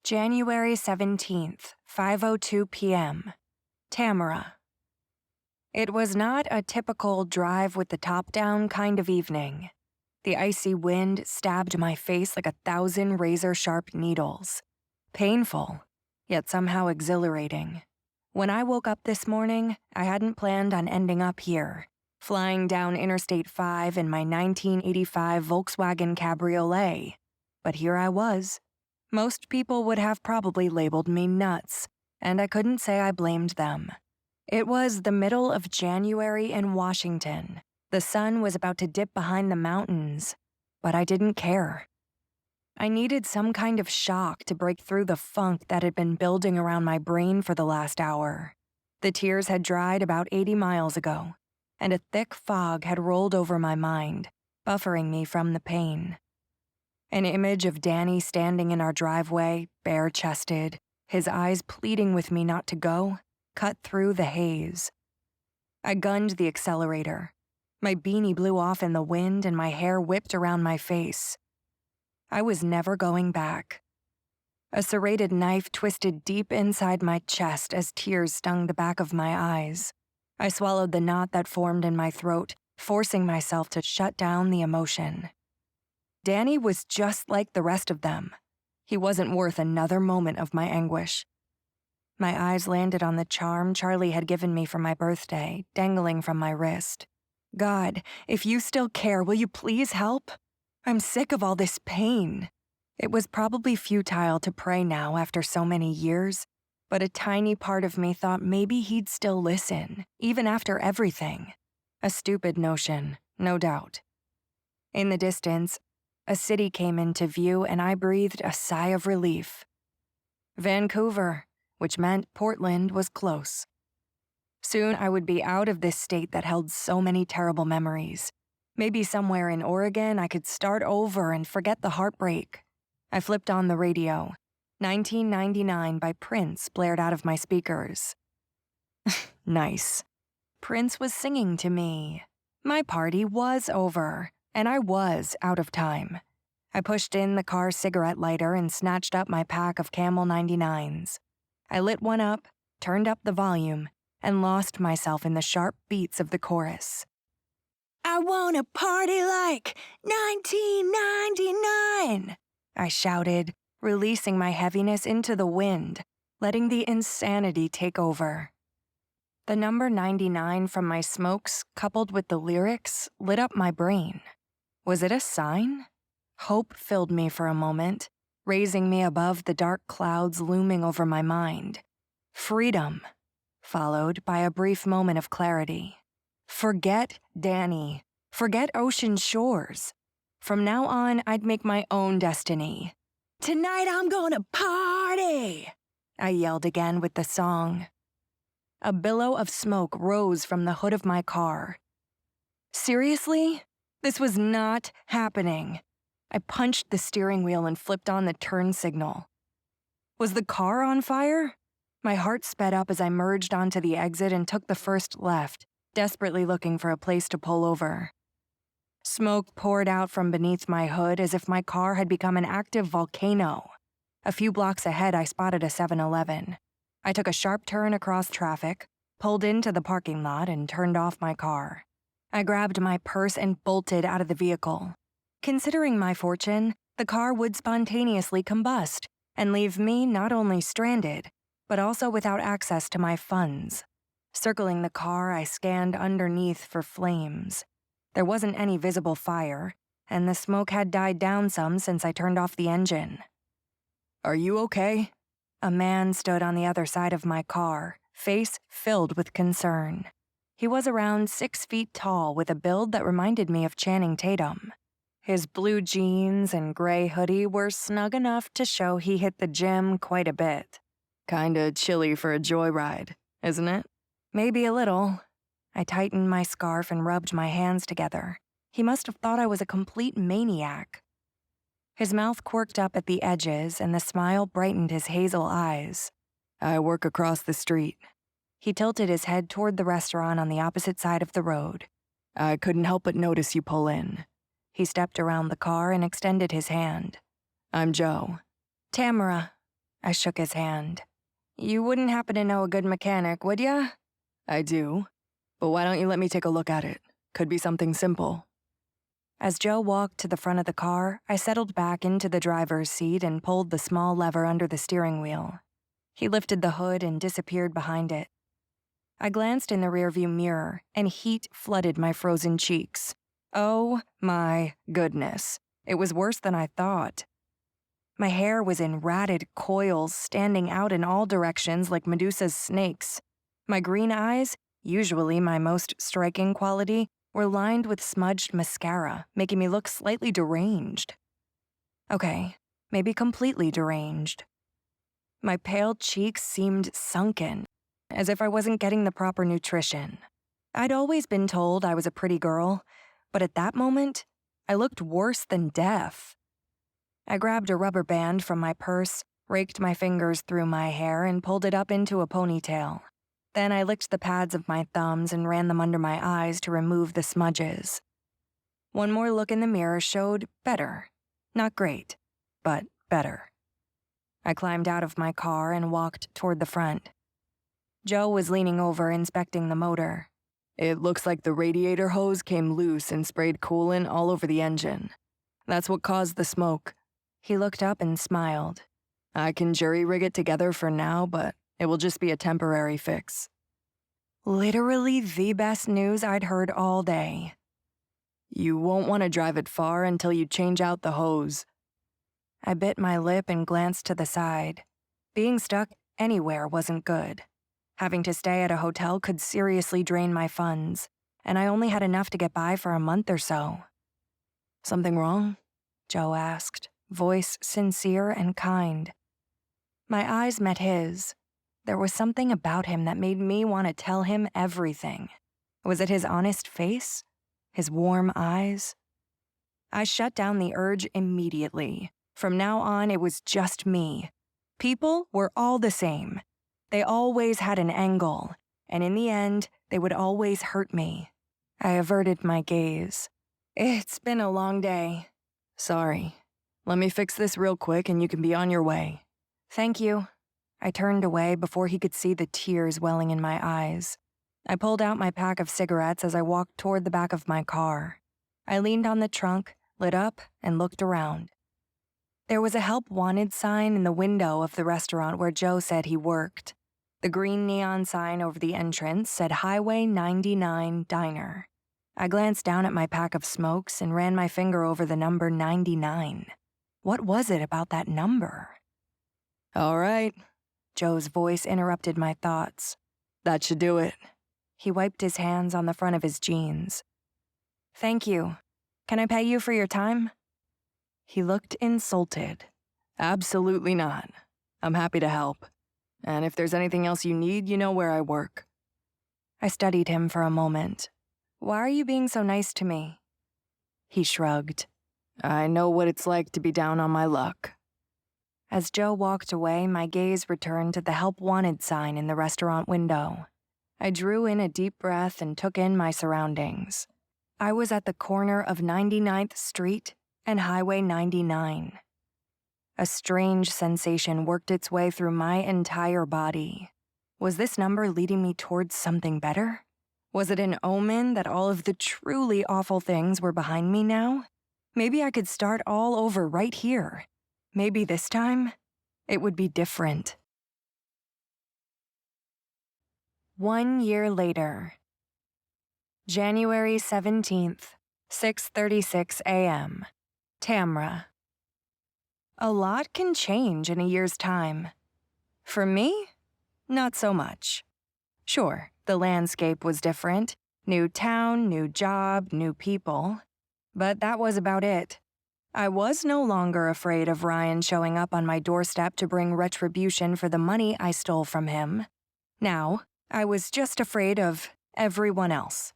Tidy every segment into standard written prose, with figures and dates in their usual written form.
January 17th, 5:02 p.m. Tamara. It was not a typical drive with the top down kind of evening. The icy wind stabbed my face like 1,000 razor-sharp needles. Painful, yet somehow exhilarating. When I woke up this morning, I hadn't planned on ending up here, flying down Interstate 5 in my 1985 Volkswagen Cabriolet. But here I was. Most people would have probably labeled me nuts, and I couldn't say I blamed them. It was the middle of January in Washington. The sun was about to dip behind the mountains, but I didn't care. I needed some kind of shock to break through the funk that had been building around my brain for the last hour. The tears had dried about 80 miles ago, and a thick fog had rolled over my mind, buffering me from the pain. An image of Danny standing in our driveway, bare-chested, his eyes pleading with me not to go, cut through the haze. I gunned the accelerator. My beanie blew off in the wind and my hair whipped around my face. I was never going back. A serrated knife twisted deep inside my chest as tears stung the back of my eyes. I swallowed the knot that formed in my throat, forcing myself to shut down the emotion. Danny was just like the rest of them. He wasn't worth another moment of my anguish. My eyes landed on the charm Charlie had given me for my birthday, dangling from my wrist. God, if you still care, will you please help? I'm sick of all this pain. It was probably futile to pray now after so many years, but a tiny part of me thought maybe he'd still listen, even after everything. A stupid notion, no doubt. In the distance, a city came into view and I breathed a sigh of relief. Vancouver, which meant Portland was close. Soon I would be out of this state that held so many terrible memories. Maybe somewhere in Oregon I could start over and forget the heartbreak. I flipped on the radio. 1999 by Prince blared out of my speakers. Nice. Prince was singing to me. My party was over, and I was out of time. I pushed in the car cigarette lighter and snatched up my pack of Camel 99s. I lit one up, turned up the volume, and lost myself in the sharp beats of the chorus. I wanna party like 1999, I shouted, releasing my heaviness into the wind, letting the insanity take over. The number 99 from my smokes, coupled with the lyrics, lit up my brain. Was it a sign? Hope filled me for a moment, raising me above the dark clouds looming over my mind. Freedom, followed by a brief moment of clarity. Forget Danny. Forget ocean shores. From now on, I'd make my own destiny. Tonight I'm gonna party, I yelled again with the song. A billow of smoke rose from the hood of my car. Seriously? This was not happening. I punched the steering wheel and flipped on the turn signal. Was the car on fire? My heart sped up as I merged onto the exit and took the first left, desperately looking for a place to pull over. Smoke poured out from beneath my hood as if my car had become an active volcano. A few blocks ahead, I spotted a 7-Eleven. I took a sharp turn across traffic, pulled into the parking lot, and turned off my car. I grabbed my purse and bolted out of the vehicle. Considering my fortune, the car would spontaneously combust and leave me not only stranded, but also without access to my funds. Circling the car, I scanned underneath for flames. There wasn't any visible fire, and the smoke had died down some since I turned off the engine. Are you okay? A man stood on the other side of my car, face filled with concern. He was around 6 feet tall with a build that reminded me of Channing Tatum. His blue jeans and gray hoodie were snug enough to show he hit the gym quite a bit. Kinda chilly for a joyride, isn't it? Maybe a little. I tightened my scarf and rubbed my hands together. He must have thought I was a complete maniac. His mouth quirked up at the edges and the smile brightened his hazel eyes. I work across the street. He tilted his head toward the restaurant on the opposite side of the road. I couldn't help but notice you pull in. He stepped around the car and extended his hand. I'm Joe. Tamara. I shook his hand. You wouldn't happen to know a good mechanic, would ya? I do. But why don't you let me take a look at it? Could be something simple. As Joe walked to the front of the car, I settled back into the driver's seat and pulled the small lever under the steering wheel. He lifted the hood and disappeared behind it. I glanced in the rearview mirror, and heat flooded my frozen cheeks. Oh my goodness. It was worse than I thought. My hair was in ratted coils standing out in all directions like Medusa's snakes. My green eyes, usually my most striking quality, were lined with smudged mascara, making me look slightly deranged. Okay, maybe completely deranged. My pale cheeks seemed sunken, as if I wasn't getting the proper nutrition. I'd always been told I was a pretty girl, but at that moment, I looked worse than death. I grabbed a rubber band from my purse, raked my fingers through my hair, and pulled it up into a ponytail. Then I licked the pads of my thumbs and ran them under my eyes to remove the smudges. One more look in the mirror showed better. Not great, but better. I climbed out of my car and walked toward the front. Joe was leaning over, inspecting the motor. It looks like the radiator hose came loose and sprayed coolant all over the engine. That's what caused the smoke. He looked up and smiled. I can jury-rig it together for now, but it will just be a temporary fix. Literally the best news I'd heard all day. You won't want to drive it far until you change out the hose. I bit my lip and glanced to the side. Being stuck anywhere wasn't good. Having to stay at a hotel could seriously drain my funds, and I only had enough to get by for a month or so. Something wrong? Joe asked, voice sincere and kind. My eyes met his. There was something about him that made me want to tell him everything. Was it his honest face? His warm eyes? I shut down the urge immediately. From now on, it was just me. People were all the same. They always had an angle, and in the end, they would always hurt me. I averted my gaze. It's been a long day. Sorry. Let me fix this real quick and you can be on your way. Thank you. I turned away before he could see the tears welling in my eyes. I pulled out my pack of cigarettes as I walked toward the back of my car. I leaned on the trunk, lit up, and looked around. There was a help wanted sign in the window of the restaurant where Joe said he worked. The green neon sign over the entrance said Highway 99 Diner. I glanced down at my pack of smokes and ran my finger over the number 99. What was it about that number? All right. Joe's voice interrupted my thoughts. That should do it. He wiped his hands on the front of his jeans. Thank you. Can I pay you for your time? He looked insulted. Absolutely not. I'm happy to help. And if there's anything else you need, you know where I work. I studied him for a moment. Why are you being so nice to me? He shrugged. I know what it's like to be down on my luck. As Joe walked away, my gaze returned to the help wanted sign in the restaurant window. I drew in a deep breath and took in my surroundings. I was at the corner of 99th Street and Highway 99. A strange sensation worked its way through my entire body. Was this number leading me towards something better? Was it an omen that all of the truly awful things were behind me now? Maybe I could start all over right here. Maybe this time, it would be different. 1 year later. January 17th, 6:36 a.m. Tamra. A lot can change in a year's time. For me, not so much. Sure, the landscape was different. New town, new job, new people. But that was about it. I was no longer afraid of Ryan showing up on my doorstep to bring retribution for the money I stole from him. Now, I was just afraid of everyone else.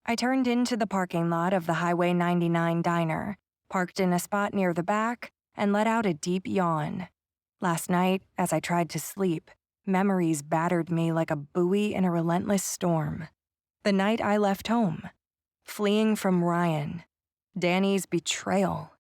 I turned into the parking lot of the Highway 99 diner, parked in a spot near the back, and let out a deep yawn. Last night, as I tried to sleep, memories battered me like a buoy in a relentless storm. The night I left home, fleeing from Ryan, Danny's betrayal.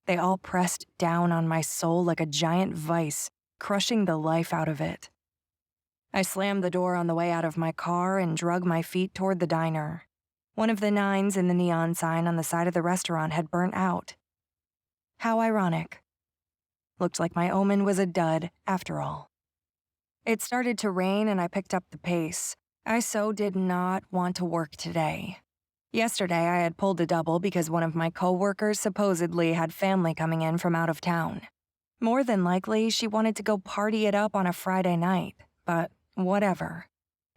They all pressed down on my soul like a giant vice, crushing the life out of it. I slammed the door on the way out of my car and drug my feet toward the diner. One of the 9s in the neon sign on the side of the restaurant had burnt out. How ironic. Looked like my omen was a dud, after all. It started to rain and I picked up the pace. I so did not want to work today. Yesterday I had pulled a double because one of my coworkers supposedly had family coming in from out of town. More than likely, she wanted to go party it up on a Friday night, but whatever.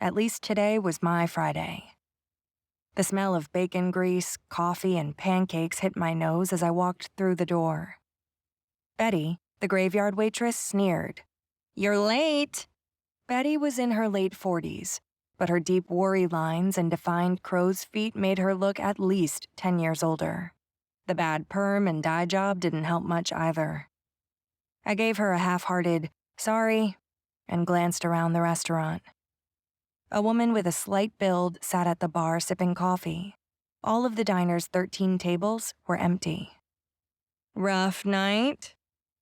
At least today was my Friday. The smell of bacon grease, coffee, and pancakes hit my nose as I walked through the door. Betty, the graveyard waitress, sneered. "You're late." Betty was in her late 40s, but her deep worry lines and defined crow's feet made her look at least 10 years older. The bad perm and dye job didn't help much either. I gave her a half-hearted, "Sorry," and glanced around the restaurant. A woman with a slight build sat at the bar sipping coffee. All of the diner's 13 tables were empty. "Rough night?"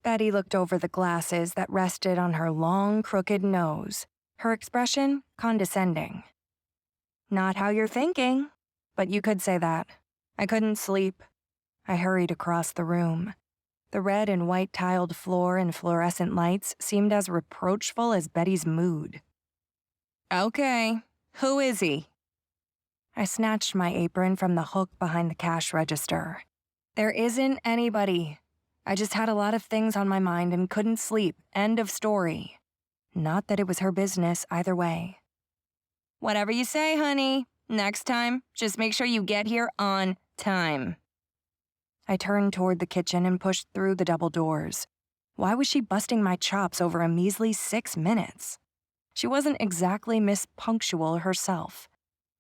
Betty looked over the glasses that rested on her long, crooked nose, her expression condescending. "Not how you're thinking, but you could say that. I couldn't sleep." I hurried across the room. The red and white tiled floor and fluorescent lights seemed as reproachful as Betty's mood. "Okay, who is he?" I snatched my apron from the hook behind the cash register. "There isn't anybody. I just had a lot of things on my mind and couldn't sleep. End of story." Not that it was her business either way. "Whatever you say, honey. Next time, just make sure you get here on time." I turned toward the kitchen and pushed through the double doors. Why was she busting my chops over a measly 6 minutes? She wasn't exactly Miss Punctual herself,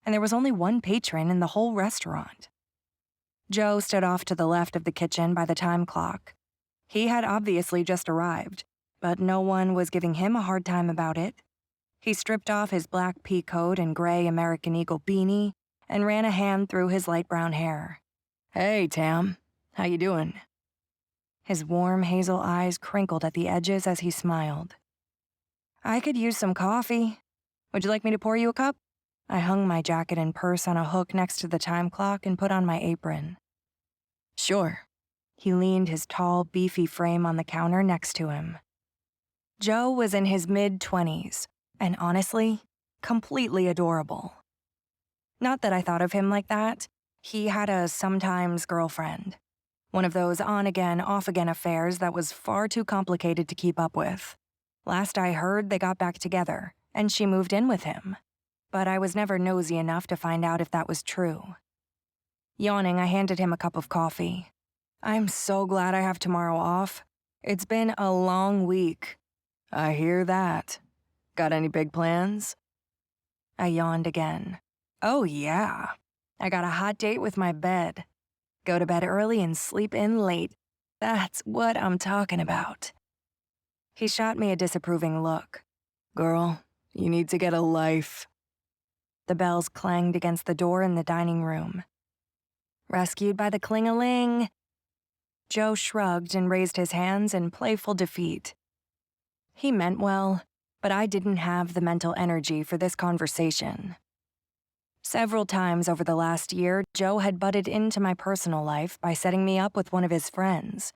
and there was only one patron in the whole restaurant. Joe stood off to the left of the kitchen by the time clock. He had obviously just arrived, but no one was giving him a hard time about it. He stripped off his black pea coat and gray American Eagle beanie and ran a hand through his light brown hair. "Hey, Tam. How you doing?" His warm hazel eyes crinkled at the edges as he smiled. "I could use some coffee. Would you like me to pour you a cup?" I hung my jacket and purse on a hook next to the time clock and put on my apron. "Sure." He leaned his tall, beefy frame on the counter next to him. Joe was in his mid-20s, and honestly, completely adorable. Not that I thought of him like that. He had a sometimes girlfriend. One of those on-again, off-again affairs that was far too complicated to keep up with. Last I heard, they got back together, and she moved in with him. But I was never nosy enough to find out if that was true. Yawning, I handed him a cup of coffee. "I'm so glad I have tomorrow off. It's been a long week." "I hear that. Got any big plans?" I yawned again. "Oh yeah. I got a hot date with my bed. Go to bed early and sleep in late. That's what I'm talking about." He shot me a disapproving look. "Girl, you need to get a life." The bells clanged against the door in the dining room. "Rescued by the cling-a-ling." Joe shrugged and raised his hands in playful defeat. He meant well, but I didn't have the mental energy for this conversation. Several times over the last year, Joe had butted into my personal life by setting me up with one of his friends.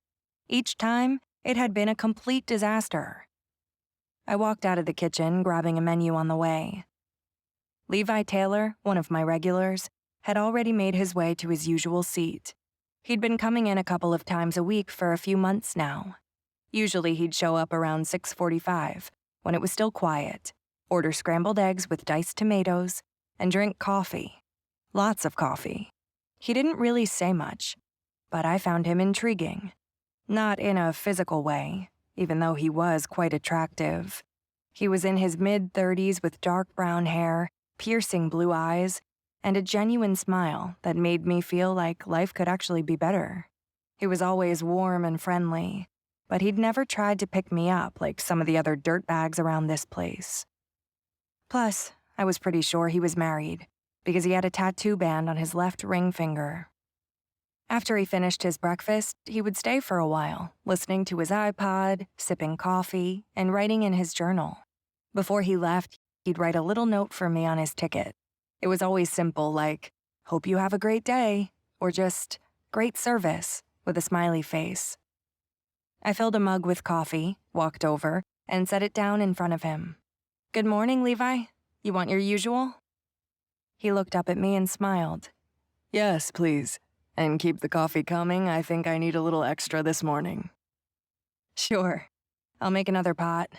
Each time, it had been a complete disaster. I walked out of the kitchen, grabbing a menu on the way. Levi Taylor, one of my regulars, had already made his way to his usual seat. He'd been coming in a couple of times a week for a few months now. Usually he'd show up around 6:45, when it was still quiet, order scrambled eggs with diced tomatoes, and drink coffee. Lots of coffee. He didn't really say much, but I found him intriguing. Not in a physical way, even though he was quite attractive. He was in his mid-30s with dark brown hair, piercing blue eyes, and a genuine smile that made me feel like life could actually be better. He was always warm and friendly, but he'd never tried to pick me up like some of the other dirtbags around this place. Plus, I was pretty sure he was married, because he had a tattoo band on his left ring finger. After he finished his breakfast, he would stay for a while, listening to his iPod, sipping coffee, and writing in his journal. Before he left, he'd write a little note for me on his ticket. It was always simple, like, "Hope you have a great day," or just, "Great service," with a smiley face. I filled a mug with coffee, walked over, and set it down in front of him. "Good morning, Levi. You want your usual?" He looked up at me and smiled. Yes, please. And keep the coffee coming. I think I need a little extra this morning. Sure. I'll make another pot.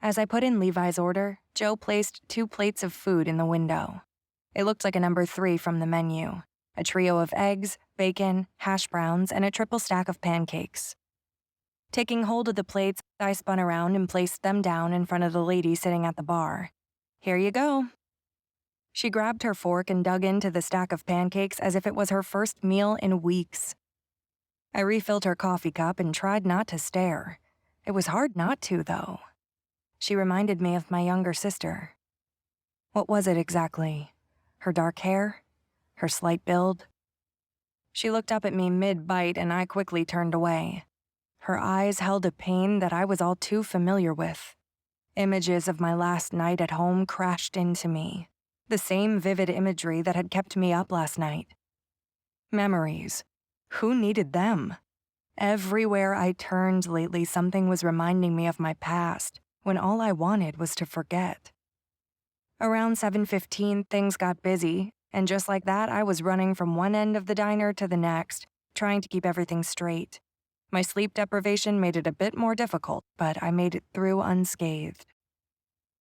As I put in Levi's order, Joe placed 2 plates of food in the window. It looked like a number 3 from the menu, a trio of eggs, bacon, hash browns, and a triple stack of pancakes. Taking hold of the plates, I spun around and placed them down in front of the lady sitting at the bar. "Here you go." She grabbed her fork and dug into the stack of pancakes as if it was her first meal in weeks. I refilled her coffee cup and tried not to stare. It was hard not to, though. She reminded me of my younger sister. What was it exactly? Her dark hair? Her slight build? She looked up at me mid-bite and I quickly turned away. Her eyes held a pain that I was all too familiar with. Images of my last night at home crashed into me. The same vivid imagery that had kept me up last night. Memories. Who needed them? Everywhere I turned lately, something was reminding me of my past, when all I wanted was to forget. Around 7:15, things got busy, and just like that, I was running from one end of the diner to the next, trying to keep everything straight. My sleep deprivation made it a bit more difficult, but I made it through unscathed.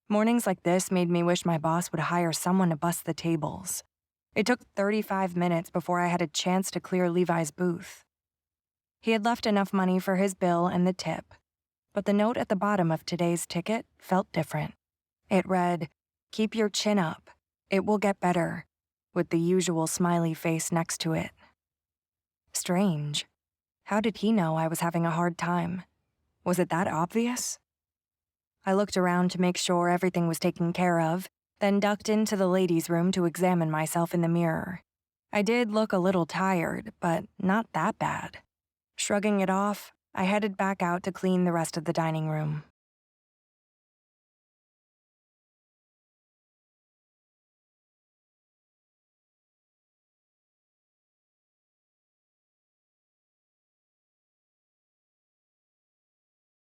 Mornings like this made me wish my boss would hire someone to bust the tables. It took 35 minutes before I had a chance to clear Levi's booth. He had left enough money for his bill and the tip, but the note at the bottom of today's ticket felt different. It read, "Keep your chin up. It will get better," with the usual smiley face next to it. Strange. How did he know I was having a hard time? Was it that obvious? I looked around to make sure everything was taken care of, then ducked into the ladies' room to examine myself in the mirror. I did look a little tired, but not that bad. Shrugging it off, I headed back out to clean the rest of the dining room.